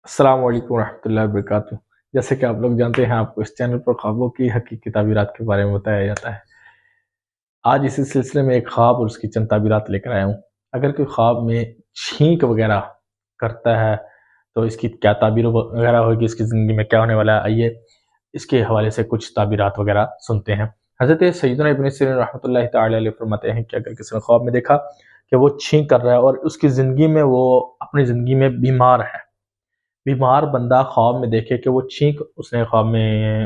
السلام علیکم ورحمۃ اللہ وبرکاتہ۔ جیسے کہ آپ لوگ جانتے ہیں، آپ کو اس چینل پر خوابوں کی حقیقی تعبیرات کے بارے میں بتایا جاتا ہے۔ آج اسی سلسلے میں ایک خواب اور اس کی چند تعبیرات لے کر آیا ہوں۔ اگر کوئی خواب میں چھینک وغیرہ کرتا ہے تو اس کی کیا تعبیر وغیرہ ہوگی، اس کی زندگی میں کیا ہونے والا ہے، آئیے اس کے حوالے سے کچھ تعبیرات وغیرہ سنتے ہیں۔ حضرت سیدنا ابن سیرین رحمۃ اللہ تعالی علیہ فرماتے ہیں کہ اگر کسی نے خواب میں دیکھا کہ وہ چھینک کر رہا ہے اور اس کی زندگی میں وہ اپنی زندگی میں بیمار بندہ خواب میں دیکھے کہ وہ اس نے خواب میں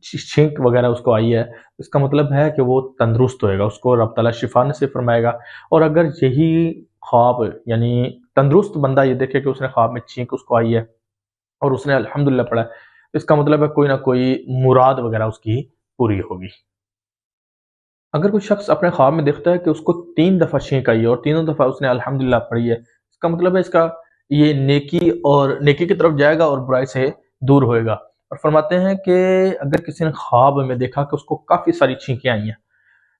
چھینک وغیرہ اس کو آئی ہے، اس کا مطلب ہے کہ وہ تندرست ہوئے گا، اس کو رب تعالیٰ شفا نصیب فرمائے گا۔ اور اگر یہی خواب یعنی تندرست بندہ یہ دیکھے کہ اس نے خواب میں چھینک اس کو آئی ہے اور اس نے الحمدللہ پڑھا ہے، تو اس کا مطلب ہے کوئی نہ کوئی مراد وغیرہ اس کی پوری ہوگی۔ اگر کوئی شخص اپنے خواب میں دیکھتا ہے کہ اس کو 3 دفعہ چھینک آئی ہے اور تینوں دفعہ اس نے الحمدللہ پڑھی ہے، اس کا مطلب ہے یہ نیکی کی طرف جائے گا اور برائی سے دور ہوئے گا۔ اور فرماتے ہیں کہ اگر کسی نے خواب میں دیکھا کہ اس کو کافی ساری چھینکیں آئی ہیں،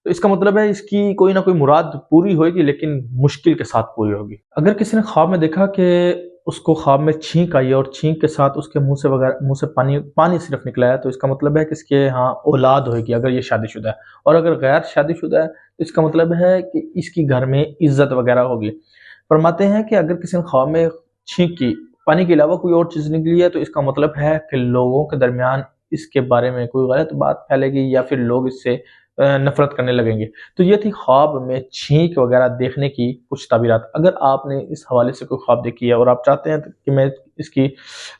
تو اس کا مطلب ہے اس کی کوئی نہ کوئی مراد پوری ہوئے گی، لیکن مشکل کے ساتھ پوری ہوگی۔ اگر کسی نے خواب میں دیکھا کہ اس کو خواب میں چھینک آئی ہے اور چھینک کے ساتھ اس کے منہ سے پانی صرف نکلا ہے، تو اس کا مطلب ہے کہ اس کے ہاں اولاد ہوئے گی اگر یہ شادی شدہ ہے، اور اگر غیر شادی شدہ ہے تو اس کا مطلب ہے کہ اس کی گھر میں عزت وغیرہ ہوگی۔ فرماتے ہیں کہ اگر کسی نے خواب میں چھینک کی، پانی کے علاوہ کوئی اور چیز نکلی ہے، تو اس کا مطلب ہے کہ لوگوں کے درمیان اس کے بارے میں کوئی غلط بات پھیلے گی یا پھر لوگ اس سے نفرت کرنے لگیں گے۔ تو یہ تھی خواب میں چھینک وغیرہ دیکھنے کی کچھ تعبیرات۔ اگر آپ نے اس حوالے سے کوئی خواب دیکھی ہے اور آپ چاہتے ہیں کہ میں اس کی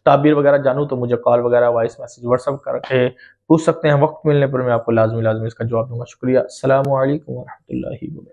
تعبیر وغیرہ جانوں، تو مجھے کال وغیرہ، وائس میسج، واٹس ایپ کر کے پوچھ سکتے ہیں۔ وقت ملنے پر میں آپ کو لازمی اس کا جواب دوں گا۔ شکریہ۔ السلام علیکم ورحمۃ اللہ وبرکاتہ۔